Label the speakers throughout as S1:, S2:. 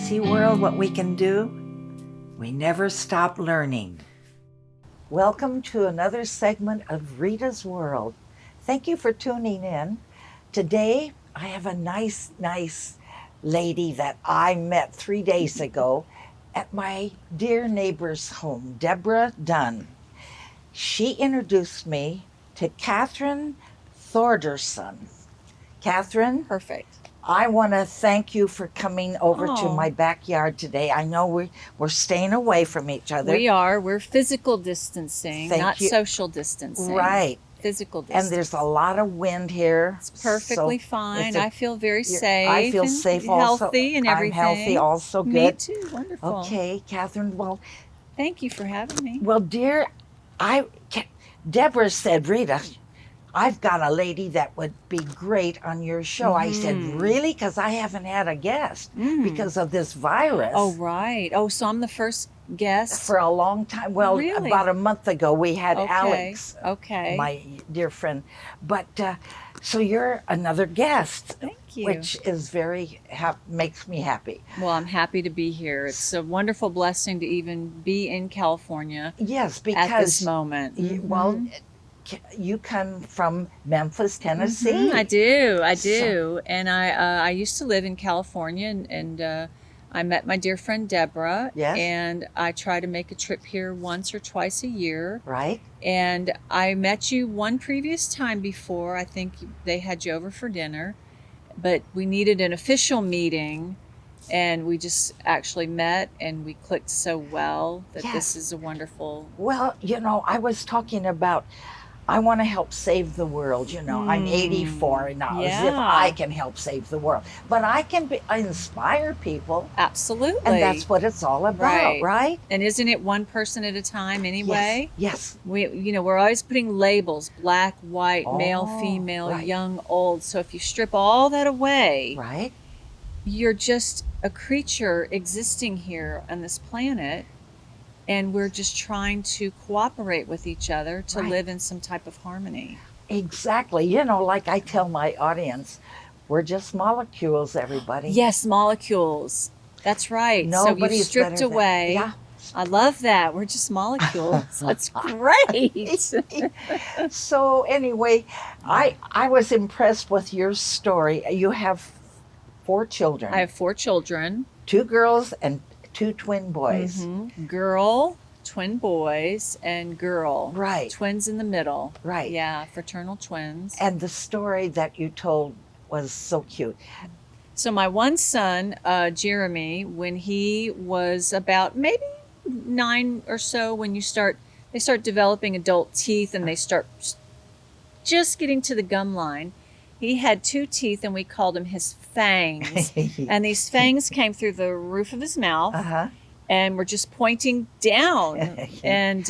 S1: See, world, what we can do? We never stop learning. Welcome to another segment of Rita's World. Thank you for tuning in. Today, I have a nice lady that I met 3 days ago at my dear neighbor's home, Deborah Dunn. She introduced me to Katherine Thorderson. Katherine,
S2: Perfect.
S1: I want to thank you for coming over to my backyard today. I know we're staying away from each other.
S2: We are. We're physical distancing, not social distancing.
S1: Right.
S2: Physical distancing.
S1: And there's a lot of wind here.
S2: It's perfectly fine. I feel very safe.
S1: I feel safe also.
S2: Healthy and everything.
S1: I'm healthy also. Good.
S2: Me too. Wonderful.
S1: Okay, Katherine. Well,
S2: thank you for having me.
S1: Well, dear, Deborah said, Rita, I've got a lady that would be great on your show. I said, really? Because I haven't had a guest because of this virus.
S2: Oh, right. Oh, so I'm the first guest?
S1: For a long time. Well,
S2: really?
S1: About a month ago, we had Alex,
S2: okay,
S1: my dear friend. But so you're another guest.
S2: Thank you.
S1: Which is makes me happy.
S2: Well, I'm happy to be here. It's a wonderful blessing to even be in California.
S1: Yes, because
S2: at this moment.
S1: Well, you come from Memphis, Tennessee.
S2: I do. And I used to live in California, and I met my dear friend Deborah.
S1: Yes.
S2: And I try to make a trip here once or twice a year.
S1: Right.
S2: And I met you one previous time before. I think they had you over for dinner, but we needed an official meeting. And we just actually met, and we clicked so well that this is a wonderful...
S1: Well, I was talking about, I want to help save the world. I'm 84 now, as if I can help save the world. But I can inspire people.
S2: Absolutely.
S1: And that's what it's all about, right?
S2: And isn't it one person at a time anyway?
S1: Yes.
S2: We're always putting labels, black, white, male, female, young, old. So if you strip all that away, you're just a creature existing here on this planet, and we're just trying to cooperate with each other to live in some type of harmony.
S1: Exactly. Like I tell my audience, we're just molecules, everybody.
S2: Yes, molecules. That's right.
S1: Nobody's
S2: so you've stripped away.
S1: Yeah.
S2: I love that. We're just molecules. That's great.
S1: So anyway, I was impressed with your story. You have 4 children.
S2: I have 4 children.
S1: 2 girls and 2 twin boys.
S2: Girl, twin boys, and girl.
S1: Right.
S2: Twins in the middle.
S1: Right.
S2: Yeah, fraternal twins.
S1: And the story that you told was so cute.
S2: So my one son, Jeremy, when he was about maybe 9 or so, when they start developing adult teeth and they start just getting to the gum line, he had 2 teeth, and we called them his fangs. And these fangs came through the roof of his mouth and were just pointing down. And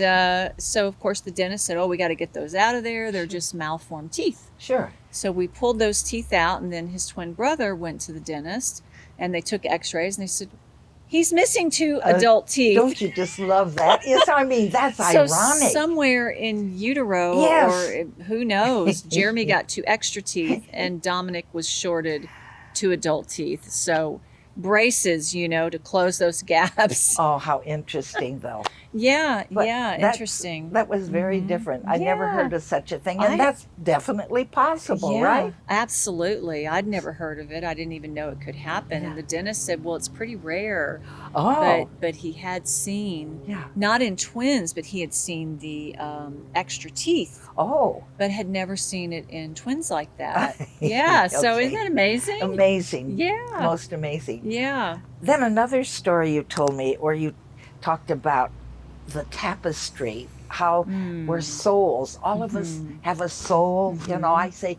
S2: so, of course, the dentist said, we got to get those out of there. They're just malformed teeth.
S1: Sure.
S2: So we pulled those teeth out, and then his twin brother went to the dentist, and they took x-rays, and they said, he's missing 2 adult teeth.
S1: Don't you just love that? Yes, I mean, that's ironic.
S2: So somewhere in utero, or who knows, Jeremy got 2 extra teeth, and Dominic was shorted 2 adult teeth. So braces, to close those gaps.
S1: Oh, how interesting, though.
S2: Interesting.
S1: That was very different. I never heard of such a thing, and that's definitely possible, right?
S2: Absolutely. I'd never heard of it. I didn't even know it could happen. And the dentist said, well, it's pretty rare. But he had seen, not in twins, but he had seen the extra teeth. But had never seen it in twins like that. So isn't that amazing?
S1: Amazing.
S2: Yeah.
S1: Most amazing.
S2: Yeah.
S1: Then another story you told me, where you talked about the tapestry, how we're souls. All of us have a soul. I say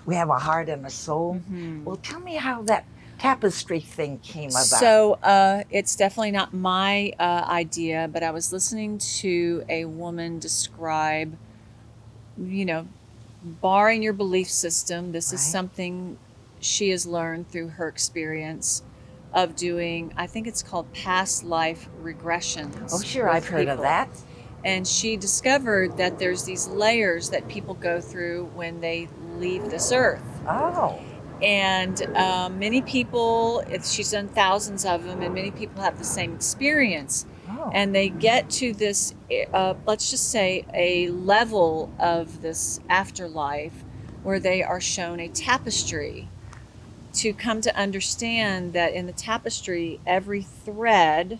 S1: we have a heart and a soul. Well, tell me how that tapestry thing came about.
S2: So it's definitely not my idea, but I was listening to a woman describe, barring your belief system, this is something she has learned through her experience of doing, I think it's called past life regressions.
S1: Oh, sure, I've heard of that.
S2: And she discovered that there's these layers that people go through when they leave this earth.
S1: Oh.
S2: And many people, she's done thousands of them, and many people have the same experience.
S1: Oh.
S2: And they get to this, let's just say, a level of this afterlife where they are shown a tapestry, to come to understand that in the tapestry, every thread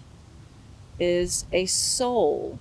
S2: is a soul.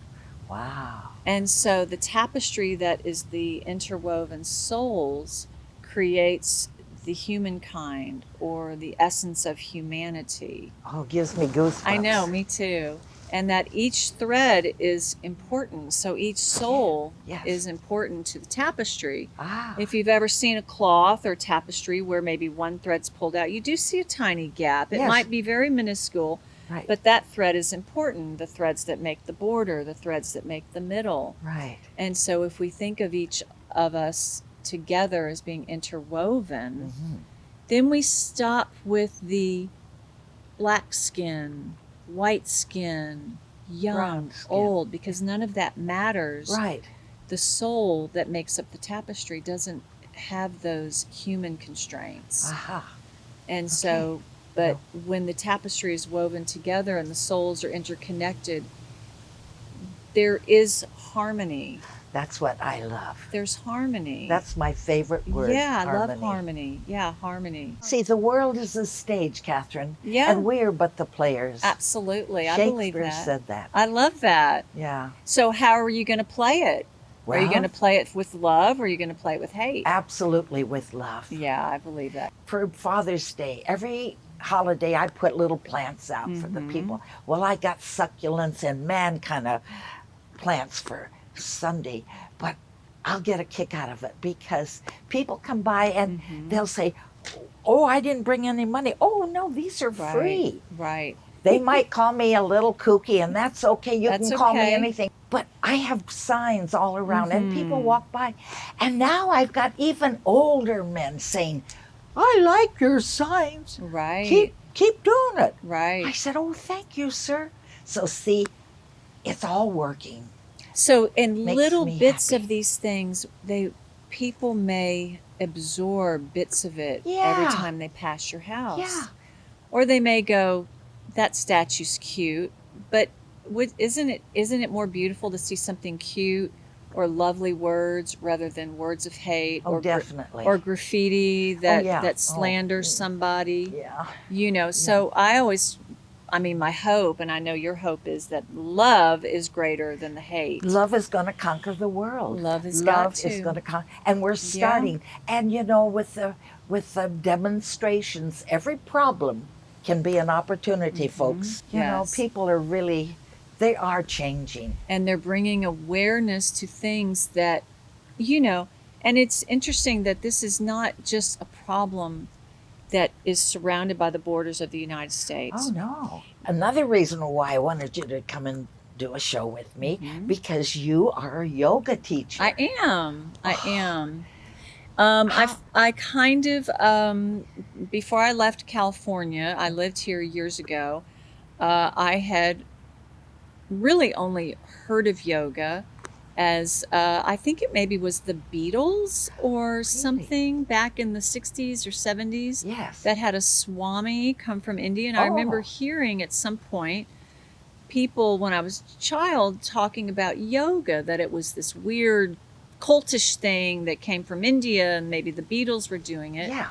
S1: Wow.
S2: And so the tapestry that is the interwoven souls creates the humankind, or the essence of humanity.
S1: Oh, gives me goosebumps.
S2: I know, me too. And that each thread is important. So each soul
S1: Yes.
S2: is important to the tapestry.
S1: Ah.
S2: If you've ever seen a cloth or tapestry where maybe one thread's pulled out, you do see a tiny gap. It
S1: Yes.
S2: might be very minuscule,
S1: Right.
S2: but that thread is important. The threads that make the border, the threads that make the middle.
S1: Right.
S2: And so if we think of each of us together as being interwoven,
S1: Mm-hmm.
S2: then we stop with the black skin, white skin, young,
S1: Brown skin.
S2: old, because none of that matters.
S1: Right.
S2: The soul that makes up the tapestry doesn't have those human constraints.
S1: Aha.
S2: And so, but when the tapestry is woven together and the souls are interconnected, there is harmony.
S1: That's what I love.
S2: There's harmony.
S1: That's my favorite word.
S2: Yeah, I love harmony. Yeah, harmony.
S1: See, the world is a stage, Katherine.
S2: Yeah.
S1: And we are but the players.
S2: Absolutely. I believe
S1: Shakespeare
S2: that.
S1: said that.
S2: I love that.
S1: Yeah.
S2: So how are you going to play it? Are you
S1: Well,
S2: going to play it with love, or are you going to play it with hate?
S1: absolutely with love.
S2: Yeah, I believe that.
S1: For Father's Day, every holiday I put little plants out for the people. Well, I got succulents and man kind of plants for Sunday, but I'll get a kick out of it because people come by and they'll say, "Oh, I didn't bring any money." "Oh, no, these are free."
S2: Right.
S1: They might call me a little kooky, and that's okay. You
S2: That's
S1: can call me
S2: okay.
S1: anything. But I have signs all around, and people walk by. And now I've got even older men saying, "I like your signs.
S2: Right.
S1: Keep doing it."
S2: Right.
S1: I said, "Oh, thank you, sir." So see, it's all working.
S2: So in
S1: Makes
S2: little
S1: me
S2: bits
S1: happy.
S2: of these things, people may absorb bits of it every
S1: Yeah.
S2: time they pass your house.
S1: Yeah.
S2: Or they may go, "That statue's cute," but isn't it more beautiful to see something cute or lovely words rather than words of hate
S1: Oh,
S2: or
S1: definitely.
S2: or graffiti that
S1: yeah.
S2: that slanders somebody?
S1: Yeah.
S2: So I mean, my hope, and I know your hope, is that love is greater than the hate.
S1: Love is going to conquer the world.
S2: Love has got to.
S1: is going to conquer, and we're starting. And you know, with the demonstrations, every problem can be an opportunity, folks. You know,
S2: Yes.
S1: people are really, they are changing.
S2: And they're bringing awareness to things that, and it's interesting that this is not just a problem that is surrounded by the borders of the United States.
S1: Oh no! Another reason why I wanted you to come and do a show with me because you are a yoga teacher.
S2: I am. I kind of, before I left California, I lived here years ago. I had really only heard of yoga as I think it maybe was the Beatles or something back in the 60s or 70s.
S1: Yes.
S2: That had a Swami come from India. And I remember hearing at some point people, when I was a child, talking about yoga, that it was this weird cultish thing that came from India and maybe the Beatles were doing it.
S1: Yeah.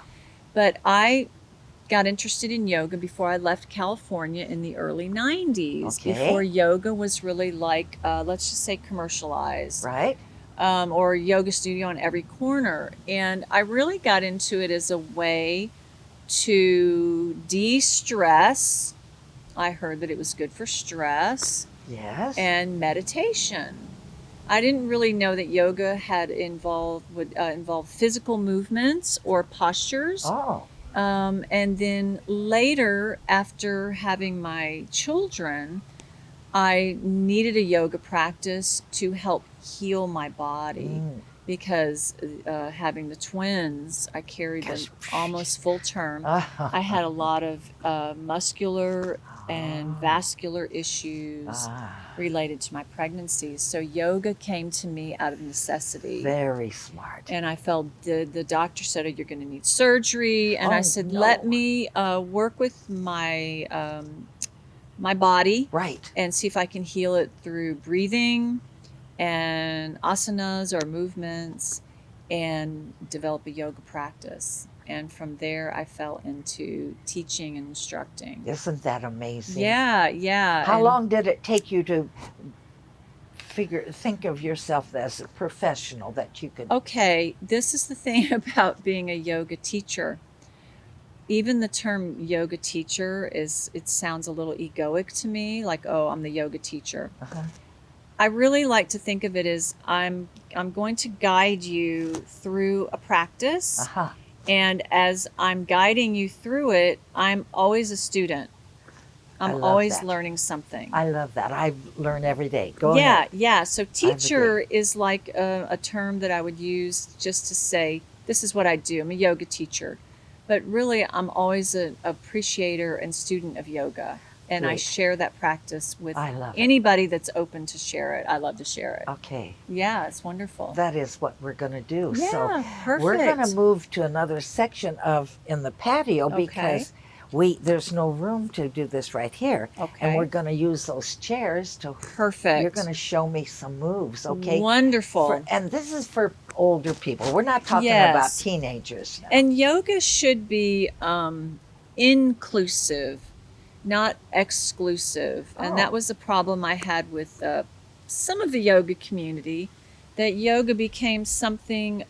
S2: But I got interested in yoga before I left California in the early 90s,
S1: Okay.
S2: before yoga was really like, let's just say, commercialized.
S1: Right.
S2: Or a yoga studio on every corner. And I really got into it as a way to de-stress. I heard that it was good for stress
S1: Yes.
S2: and meditation. I didn't really know that yoga would involve physical movements or postures.
S1: Oh.
S2: And then later, after having my children, I needed a yoga practice to help heal my body because having the twins, I carried them almost full term. I had a lot of muscular and vascular issues related to my pregnancy. So yoga came to me out of necessity.
S1: Very smart.
S2: And I felt the doctor said, "Oh, you're going to need surgery." And I said,
S1: no.
S2: "Let me work with my my body,
S1: Right.
S2: and see if I can heal it through breathing and asanas or movements, and develop a yoga practice." And from there, I fell into teaching and instructing.
S1: Isn't that amazing?
S2: Yeah, yeah.
S1: How long did it take you to think of yourself as a professional that you could?
S2: Okay, this is the thing about being a yoga teacher. Even the term yoga teacher it sounds a little egoic to me, like, oh, I'm the yoga teacher. I really like to think of it as I'm going to guide you through a practice. And as I'm guiding you through it, I'm always a student. I'm always learning something.
S1: I love that. I learn every day. Go
S2: ahead.
S1: ahead.
S2: Yeah. So teacher is like a term that I would use just to say, this is what I do. I'm a yoga teacher. But really, I'm always an appreciator and student of yoga. And I share that practice with anybody that's open to share it. I love to share it.
S1: Okay.
S2: Yeah, it's wonderful.
S1: That is what we're going to do.
S2: Yeah,
S1: so
S2: perfect.
S1: We're going to move to another section in the patio because there's no room to do this right here.
S2: Okay.
S1: And we're going to use those chairs to.
S2: Perfect.
S1: You're going to show me some moves, okay?
S2: Wonderful.
S1: And this is for older people. We're not talking about teenagers now.
S2: And yoga should be inclusive, not exclusive. And that was a problem I had with some of the yoga community, that yoga became something,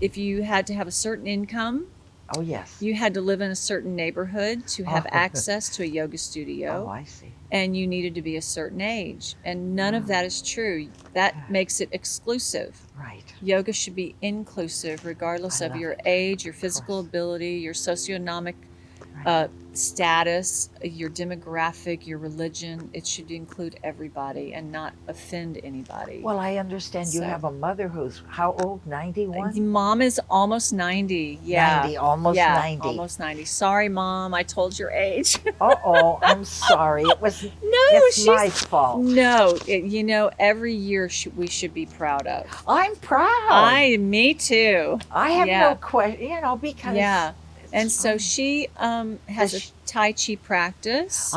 S2: if you had to have a certain income,
S1: oh yes,
S2: you had to live in a certain neighborhood to have access to a yoga studio.
S1: Oh, I see.
S2: And you needed to be a certain age. And none of that is true. That makes it exclusive.
S1: Right.
S2: Yoga should be inclusive, regardless of your age, your physical ability, your socioeconomic status, your demographic, your religion. It should include everybody and not offend anybody.
S1: Well, I understand you have a mother who's how old? 91?
S2: Mom is almost 90. Yeah.
S1: 90, almost 90.
S2: Almost 90. Sorry, Mom, I told your age.
S1: Uh-oh, I'm sorry. It's my fault.
S2: No, every year we should be proud of.
S1: I'm proud.
S2: Me too.
S1: I have no question, because...
S2: Yeah. And so she has a Tai Chi practice.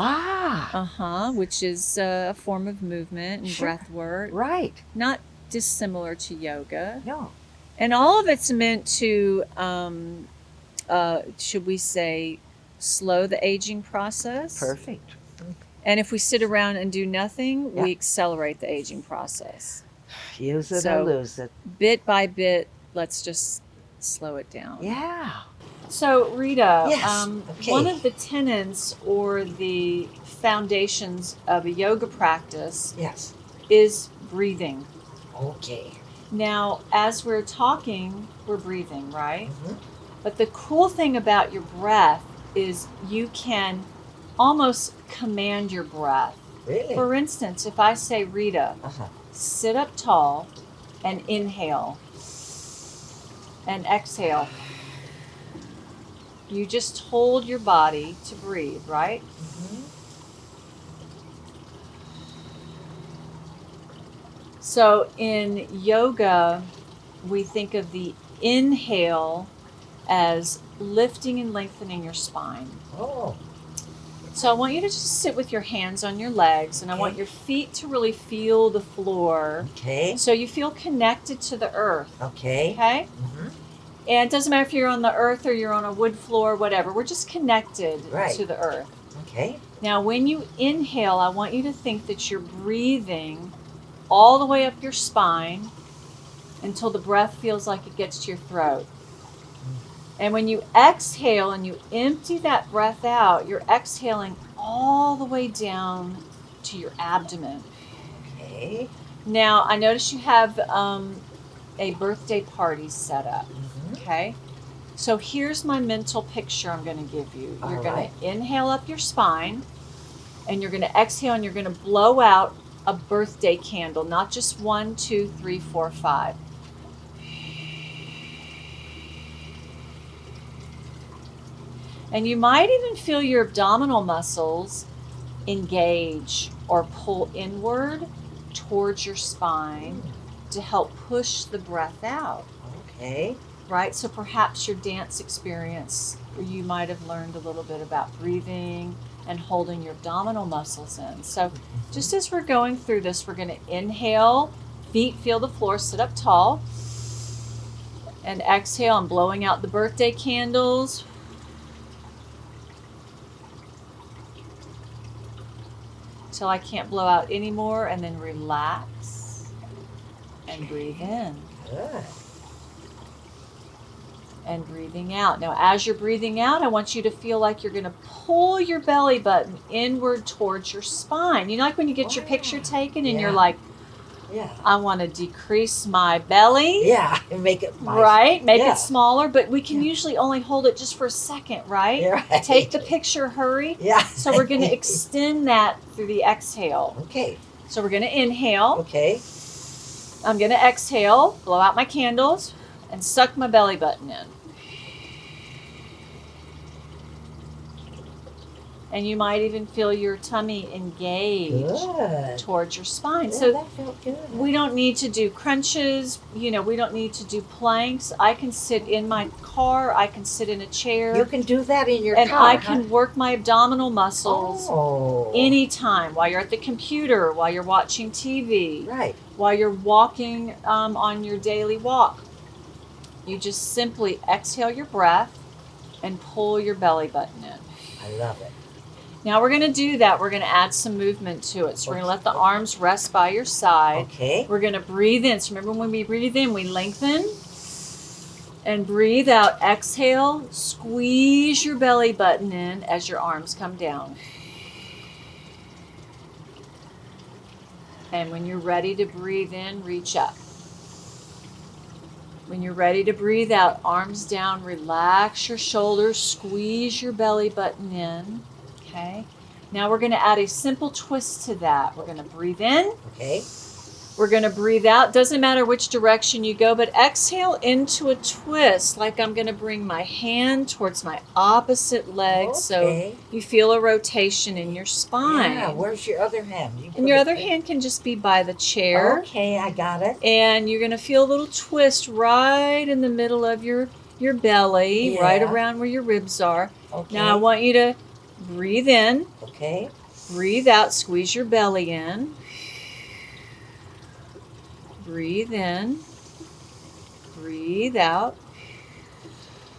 S2: Which is a form of movement and breath work.
S1: Right.
S2: Not dissimilar to yoga.
S1: No.
S2: And all of it's meant to, should we say, slow the aging process.
S1: Perfect.
S2: And if we sit around and do nothing, we accelerate the aging process.
S1: Use it or lose it.
S2: Bit by bit, let's just slow it down.
S1: Yeah.
S2: So, Reita,
S1: one
S2: of the tenets or the foundations of a yoga practice is breathing.
S1: Okay.
S2: Now, as we're talking, we're breathing, right? Mm-hmm. But the cool thing about your breath is you can almost command your breath.
S1: Really?
S2: For instance, if I say, Reita, sit up tall and inhale and exhale. You just hold your body to breathe, right? Mm-hmm. So in yoga, we think of the inhale as lifting and lengthening your spine.
S1: Oh.
S2: So I want you to just sit with your hands on your legs, and I want your feet to really feel the floor.
S1: Okay.
S2: So you feel connected to the earth.
S1: Okay.
S2: Okay? Mm-hmm. And it doesn't matter if you're on the earth or you're on a wood floor, whatever. We're just connected to the earth.
S1: Okay.
S2: Now, when you inhale, I want you to think that you're breathing all the way up your spine until the breath feels like it gets to your throat. And when you exhale and you empty that breath out, you're exhaling all the way down to your abdomen.
S1: Okay.
S2: Now, I notice you have a birthday party set up. Okay, so here's my mental picture I'm going to give you. You're going to inhale up your spine, and you're going to exhale, and you're going to blow out a birthday candle, not just 1, 2, 3, 4, 5. And you might even feel your abdominal muscles engage or pull inward towards your spine to help push the breath out.
S1: Okay.
S2: Right? So perhaps your dance experience, you might have learned a little bit about breathing and holding your abdominal muscles in. So just as we're going through this, we're going to inhale, feet feel the floor, sit up tall. And exhale, I'm blowing out the birthday candles. Till I can't blow out anymore, and then relax and breathe in.
S1: Good.
S2: And breathing out. Now, as you're breathing out, I want you to feel like you're going to pull your belly button inward towards your spine. You know, like when you get your picture taken and you're like, I want to decrease my belly.
S1: Yeah, and make it nice.
S2: Right, make it smaller, but we can usually only hold it just for a second, right?
S1: Right.
S2: Take the picture, hurry.
S1: Yeah.
S2: So we're going to extend that through the exhale.
S1: Okay.
S2: So we're going to inhale.
S1: Okay.
S2: I'm going to exhale, blow out my candles, and suck my belly button in. And you might even feel your tummy engage towards your spine.
S1: Yeah,
S2: so
S1: that felt good.
S2: We don't need to do crunches. You know, we don't need to do planks. I can sit in my car. I can sit in a chair.
S1: You can do that in your
S2: and
S1: car.
S2: And I can work my abdominal muscles anytime, while you're at the computer, while you're watching TV, while you're walking on your daily walk. You just simply exhale your breath and pull your belly button in.
S1: I love it.
S2: Now we're going to do that. We're going to add some movement to it. So we're going to let the arms rest by your side.
S1: Okay.
S2: We're going to breathe in. So remember, when we breathe in, we lengthen. And breathe out. Exhale. Squeeze your belly button in as your arms come down. And when you're ready to breathe in, reach up. When you're ready to breathe out, arms down, relax your shoulders, squeeze your belly button in. Okay. Now we're going to add a simple twist to that. We're going to breathe in.
S1: Okay.
S2: We're going to breathe out. Doesn't matter which direction you go, but exhale into a twist, like I'm going to bring my hand towards my opposite leg. So you feel a rotation in your spine.
S1: Yeah, where's your other hand?
S2: And your other hand can just be by the chair.
S1: Okay, I got it.
S2: And you're going to feel a little twist right in the middle of your belly, right around where your ribs are.
S1: Okay.
S2: Now I want you to breathe in.
S1: Okay.
S2: Breathe out. Squeeze your belly in. Breathe in. Breathe out.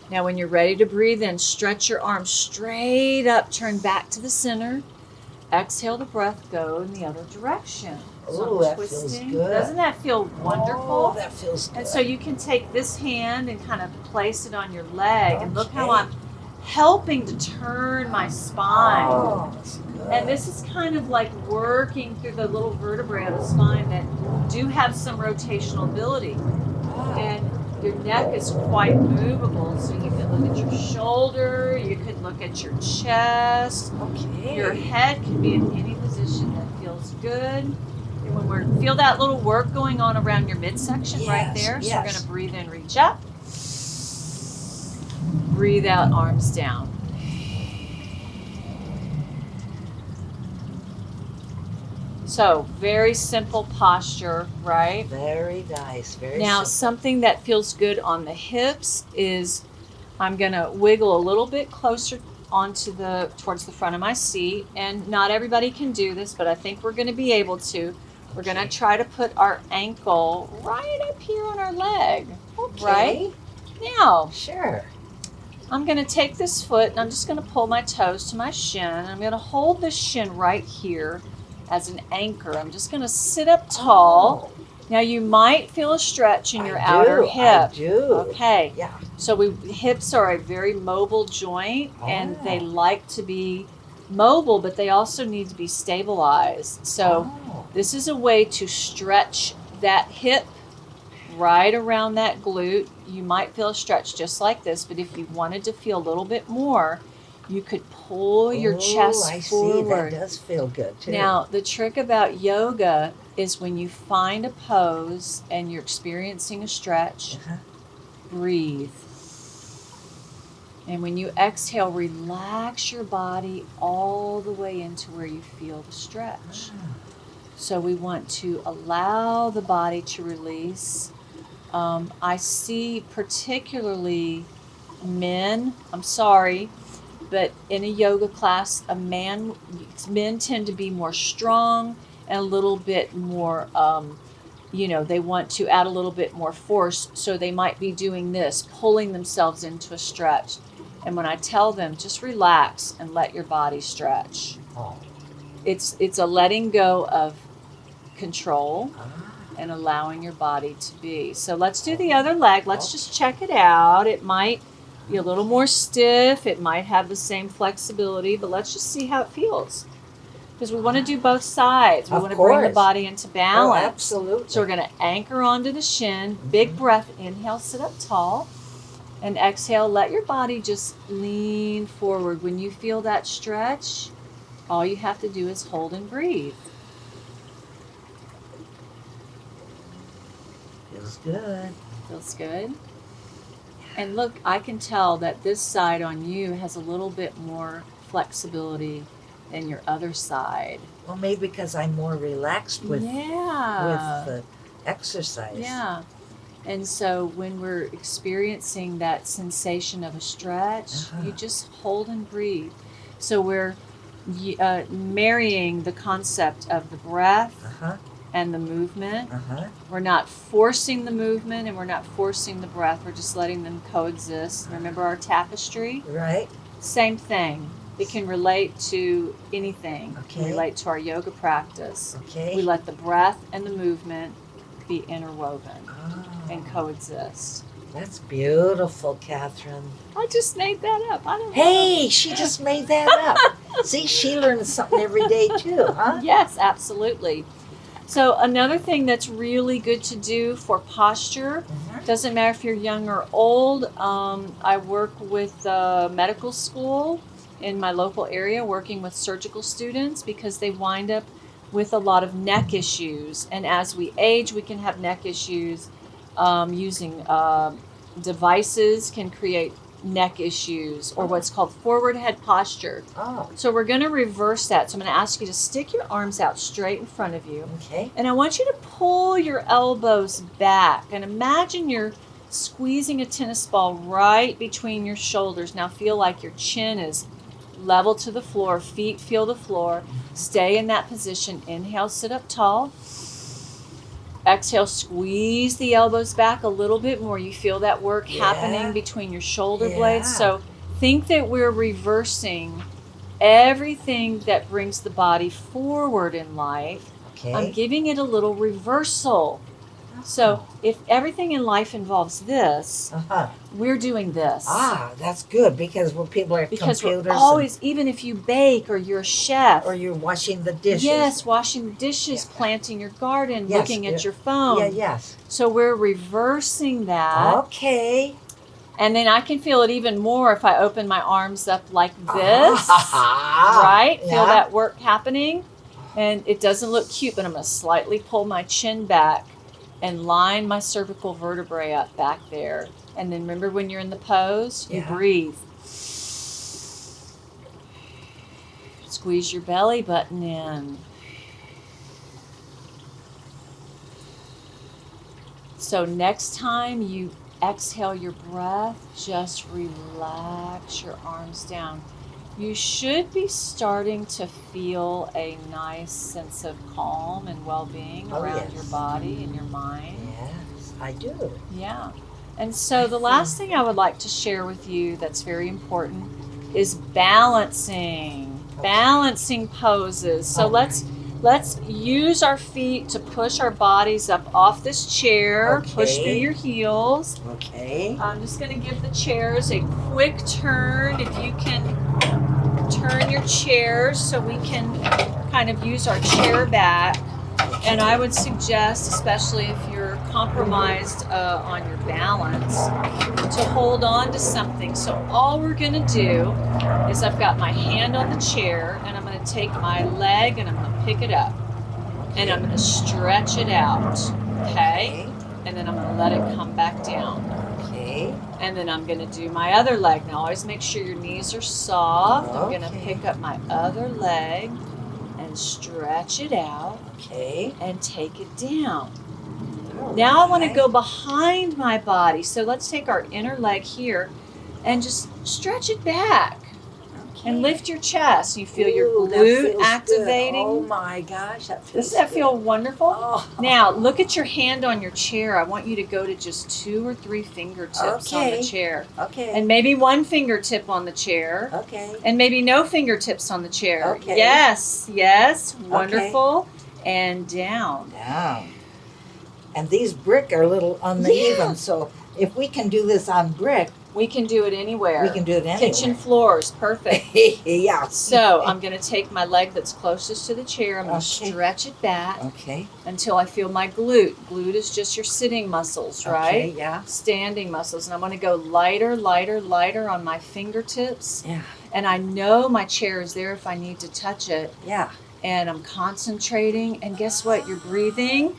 S2: Now when you're ready to breathe in, stretch your arms straight up. Turn back to the center. Exhale the breath. Go in the other direction.
S1: Oh, that feels good.
S2: Doesn't that feel wonderful?
S1: Oh, that feels good.
S2: And so you can take this hand and kind of place it on your leg. And look how I'm helping to turn my spine.
S1: Oh, that's good.
S2: And this is kind of like working through the little vertebrae of the spine that do have some rotational ability. And your neck is quite movable, so you can look at your shoulder, you could look at your chest.
S1: Okay.
S2: Your head can be in any position that feels good. And when we feel that little work going on around your midsection right there, so we're going to breathe in, reach up. Breathe out, arms down. So, very simple posture, right?
S1: Very nice. Very
S2: Now,
S1: simple.
S2: something that feels good on the hips is I'm going to wiggle a little bit closer towards the front of my seat. And not everybody can do this, but I think we're going to be able to. We're going to try to put our ankle right up here on our leg.
S1: Okay.
S2: Right? Now,
S1: Sure.
S2: I'm going to take this foot and I'm just going to pull my toes to my shin. I'm going to hold this shin right here as an anchor. I'm just going to sit up tall. Now you might feel a stretch in your outer hip.
S1: I do.
S2: Okay.
S1: Yeah.
S2: So hips are a very mobile joint and they like to be mobile, but they also need to be stabilized. So this is a way to stretch that hip right around that glute. You might feel a stretch just like this, but if you wanted to feel a little bit more, you could pull your chest forward.
S1: That does feel good too.
S2: Now, the trick about yoga is when you find a pose and you're experiencing a stretch, breathe. And when you exhale, relax your body all the way into where you feel the stretch. So we want to allow the body to release. I see particularly men, I'm sorry, but in a yoga class, men tend to be more strong and a little bit more, they want to add a little bit more force. So they might be doing this, pulling themselves into a stretch. And when I tell them, just relax and let your body stretch. It's a letting go of control and allowing your body to be. So let's do the other leg. Let's just check it out. It might be a little more stiff. It might have the same flexibility, but let's just see how it feels. Because we want to do both sides. We want to bring the body into balance.
S1: Oh, absolutely.
S2: So we're going to anchor onto the shin. Big breath. Inhale, sit up tall. And exhale, let your body just lean forward. When you feel that stretch, all you have to do is hold and breathe.
S1: Feels good.
S2: Feels good. And look, I can tell that this side on you has a little bit more flexibility than your other side.
S1: Well, maybe because I'm more relaxed with the exercise.
S2: Yeah. And so when we're experiencing that sensation of a stretch, you just hold and breathe. So we're marrying the concept of the breath and the movement. We're not forcing the movement and we're not forcing the breath. We're just letting them coexist. Remember our tapestry?
S1: Right.
S2: Same thing. It can relate to anything. It can relate to our yoga practice. We let the breath and the movement be interwoven and coexist.
S1: That's beautiful, Katherine.
S2: I just made that up. I don't know.
S1: Hey, she just made that up. See, she learns something every day too, huh?
S2: Yes, absolutely. So another thing that's really good to do for posture, doesn't matter if you're young or old. I work with medical school in my local area, working with surgical students because they wind up with a lot of neck issues. And as we age, we can have neck issues. Using devices can create neck issues or what's called forward head posture. So we're going to reverse that. So I'm going to ask you to stick your arms out straight in front of you. And I want you to pull your elbows back and imagine you're squeezing a tennis ball right between your shoulders. Now feel like your chin is level to the floor, feet feel the floor. Stay in that position. Inhale, sit up tall. Exhale, squeeze the elbows back a little bit more. You feel that work happening between your shoulder blades. So think that we're reversing everything that brings the body forward in life. I'm giving it a little reversal. So if everything in life involves this, we're doing this.
S1: That's good because when people are at computers.
S2: We're always, even if you bake or you're a chef.
S1: Or you're washing the dishes.
S2: Yes, washing the dishes, planting your garden, looking at your phone.
S1: Yes.
S2: So we're reversing that.
S1: Okay.
S2: And then I can feel it even more if I open my arms up like this. Right? Feel that work happening. And it doesn't look cute, but I'm going to slightly pull my chin back and line my cervical vertebrae up back there. And then remember when you're in the pose, you breathe. Squeeze your belly button in. So next time you exhale your breath, just relax your arms down. You should be starting to feel a nice sense of calm and well-being around your body and your mind.
S1: Yes, I do.
S2: Yeah. And so the last thing I would like to share with you that's very important is balancing. Balancing poses. So let's use our feet to push our bodies up off this chair. Push through your heels. I'm just going to give the chairs a quick turn. If you can turn your chairs so we can kind of use our chair back. And I would suggest, especially if you're compromised on your balance, to hold on to something. So all we're going to do is I've got my hand on the chair and I'm going to take my leg and I'm going to pick it up. And I'm going to stretch it out. Okay? And then I'm going to let it come back down. And then I'm going to do my other leg. Now always make sure your knees are soft. I'm going to pick up my other leg and stretch it out.
S1: Okay.
S2: And take it down.
S1: All
S2: Now I want to
S1: right.
S2: go behind my body. So let's take our inner leg here and just stretch it back.
S1: Okay.
S2: And lift your chest. You feel your
S1: Ooh, that
S2: glute
S1: feels
S2: activating.
S1: Good. Oh my gosh, that feels
S2: Does that
S1: good.
S2: feel wonderful?
S1: Oh.
S2: Now, look at your hand on your chair. I want you to go to just 2 or 3 fingertips on the chair.
S1: Okay.
S2: And maybe 1 fingertip on the chair.
S1: Okay.
S2: And maybe no fingertips on the chair.
S1: Okay.
S2: Yes, yes. Wonderful. And down.
S1: Down. And these brick are a little uneven, so if we can do this on brick,
S2: we can do it anywhere.
S1: We can do it anywhere.
S2: Kitchen floors, perfect.
S1: Yeah.
S2: So I'm going to take my leg that's closest to the chair. I'm going to
S1: Okay.
S2: stretch it back
S1: Okay.
S2: until I feel my glute. Glute is just your sitting muscles, right?
S1: Okay, yeah.
S2: Standing muscles. And I'm going to go lighter, lighter, lighter on my fingertips.
S1: Yeah.
S2: And I know my chair is there if I need to touch it.
S1: Yeah.
S2: And I'm concentrating. And guess what? You're breathing.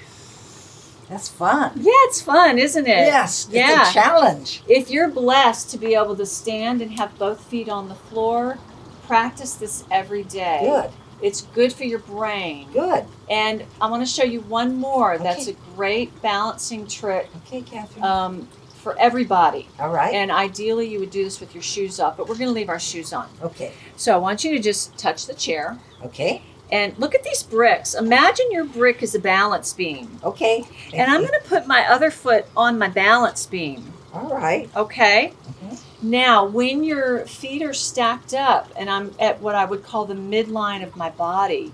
S1: That's fun.
S2: Yeah, it's fun, isn't it?
S1: Yes.
S2: Yeah.
S1: It's a challenge.
S2: If you're blessed to be able to stand and have both feet on the floor, practice this every day.
S1: Good.
S2: It's good for your brain.
S1: Good.
S2: And I want to show you one more.
S1: Okay.
S2: That's a great balancing trick
S1: Okay, Katherine.
S2: for everybody.
S1: All right.
S2: And ideally, you would do this with your shoes off, but we're going to leave our shoes on.
S1: Okay.
S2: So I want you to just touch the chair.
S1: Okay.
S2: And look at these bricks. Imagine your brick is a balance beam.
S1: Okay.
S2: And I'm going to put my other foot on my balance beam.
S1: All right.
S2: Okay?
S1: Mhm.
S2: Now, when your feet are stacked up and I'm at what I would call the midline of my body,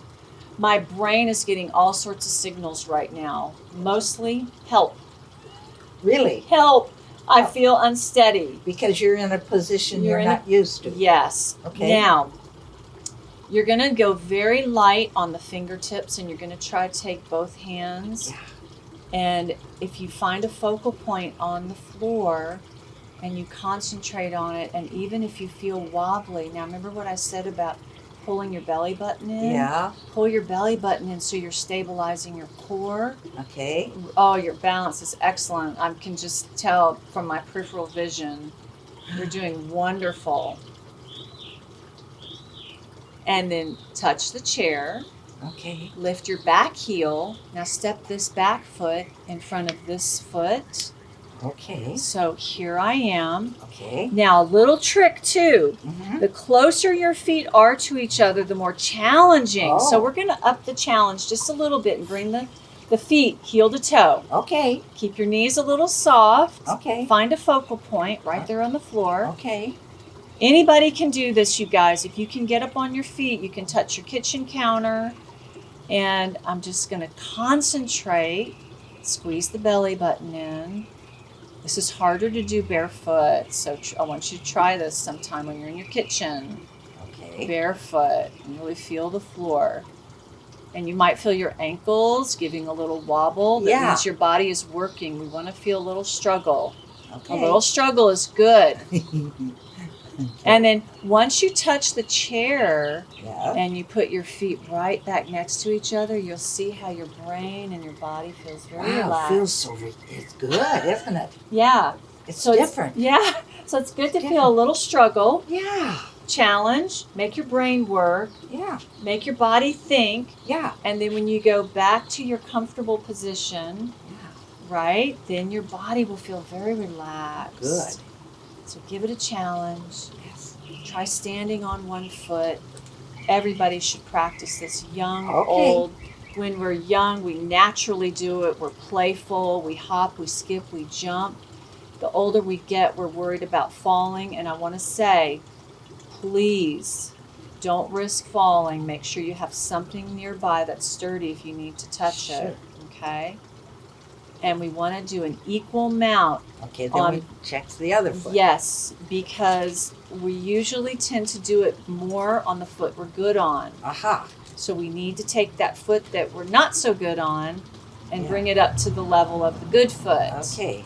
S2: my brain is getting all sorts of signals right now. Mostly help.
S1: Really?
S2: Help. I feel unsteady.
S1: Because you're in a position
S2: You're
S1: you're
S2: in
S1: not used to.
S2: Yes.
S1: Okay.
S2: Now, you're going to go very light on the fingertips and you're going to try to take both hands.
S1: Yeah.
S2: And if you find a focal point on the floor and you concentrate on it, and even if you feel wobbly, now remember what I said about pulling your belly button in?
S1: Yeah.
S2: Pull your belly button in so you're stabilizing your core.
S1: Okay.
S2: Oh, your balance is excellent. I can just tell from my peripheral vision. You're doing wonderful. And then touch the chair.
S1: Okay.
S2: Lift your back heel. Now step this back foot in front of this foot.
S1: Okay.
S2: So here I am.
S1: Okay.
S2: Now a little trick too.
S1: Mm-hmm.
S2: The closer your feet are to each other, the more challenging.
S1: Oh.
S2: So we're going to up the challenge just a little bit and bring the feet heel to toe.
S1: Okay.
S2: Keep your knees a little soft.
S1: Okay.
S2: Find a focal point right there on the floor.
S1: Okay.
S2: Anybody can do this, you guys. If you can get up on your feet, you can touch your kitchen counter. And I'm just going to concentrate. Squeeze the belly button in. This is harder to do barefoot, so I want you to try this sometime when you're in your kitchen.
S1: Okay.
S2: Barefoot, and really feel the floor. And you might feel your ankles giving a little wobble. That
S1: Yeah.
S2: means your body is working. We want to feel a little struggle.
S1: Okay.
S2: A little struggle is good. And then once you touch the chair
S1: Yeah.
S2: and you put your feet right back next to each other, you'll see how your brain and your body feels very
S1: Wow,
S2: relaxed.
S1: it feels so. It's good, isn't it?
S2: Yeah.
S1: It's
S2: So
S1: different.
S2: Yeah. So it's good to feel a little struggle,
S1: Yeah.
S2: challenge, make your brain work,
S1: Yeah.
S2: make your body think,
S1: Yeah.
S2: and then when you go back to your comfortable position, right, then your body will feel very relaxed.
S1: Good.
S2: So give it a challenge.
S1: Yes.
S2: Try standing on one foot. Everybody should practice this, young,
S1: Okay.
S2: old. When we're young, we naturally do it. We're playful. We hop, we skip, we jump. The older we get, we're worried about falling. And I want to say, please don't risk falling. Make sure you have something nearby that's sturdy if you need to touch it. Okay? And we want to do an equal amount.
S1: Okay, then we
S2: On-
S1: check the other foot.
S2: Yes, because we usually tend to do it more on the foot we're good on.
S1: Aha.
S2: So we need to take that foot that we're not so good on and
S1: Yeah.
S2: bring it up to the level of the good foot.
S1: Okay.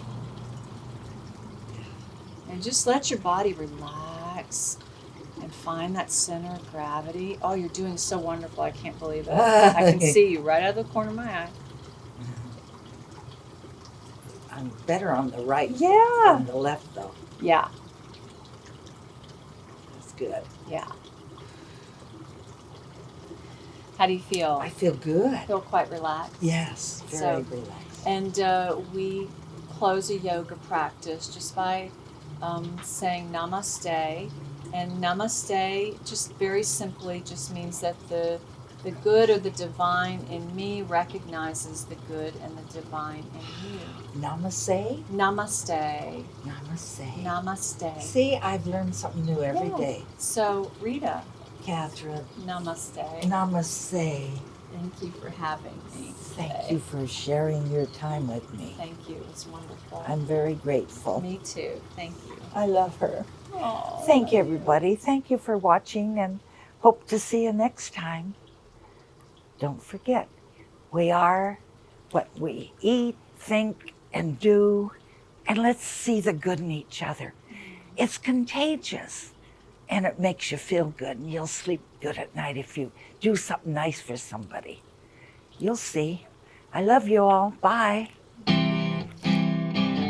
S2: And just let your body relax and find that center of gravity. Oh, you're doing so wonderful. I can't believe it. I can see you right out of the corner of my eye.
S1: I'm better on the right
S2: Yeah.
S1: than the left, though.
S2: Yeah.
S1: That's good.
S2: Yeah. How do you feel?
S1: I feel good.
S2: Feel quite relaxed.
S1: Yes, very relaxed.
S2: And we close a yoga practice just by saying Namaste. And Namaste just very simply just means that the good or the divine in me recognizes the good and the divine in you.
S1: Namaste?
S2: Namaste.
S1: Namaste.
S2: Namaste.
S1: See, I've learned something new every
S2: Yes.
S1: day.
S2: So, Reita,
S1: Katherine,
S2: Namaste.
S1: namaste.
S2: Thank you for having me.
S1: Thank
S2: today.
S1: you for sharing your time with me.
S2: Thank you. It was wonderful.
S1: I'm very grateful.
S2: Me too. Thank you.
S1: I love her.
S2: Aww.
S1: Thank you, everybody. Thank you for watching, and hope to see you next time. Don't forget, we are what we eat, think, and do, and let's see the good in each other. It's contagious, and it makes you feel good, and you'll sleep good at night if you do something nice for somebody. You'll see. I love you all. Bye.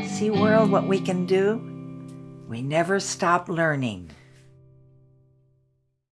S1: See, world, what we can do? We never stop learning.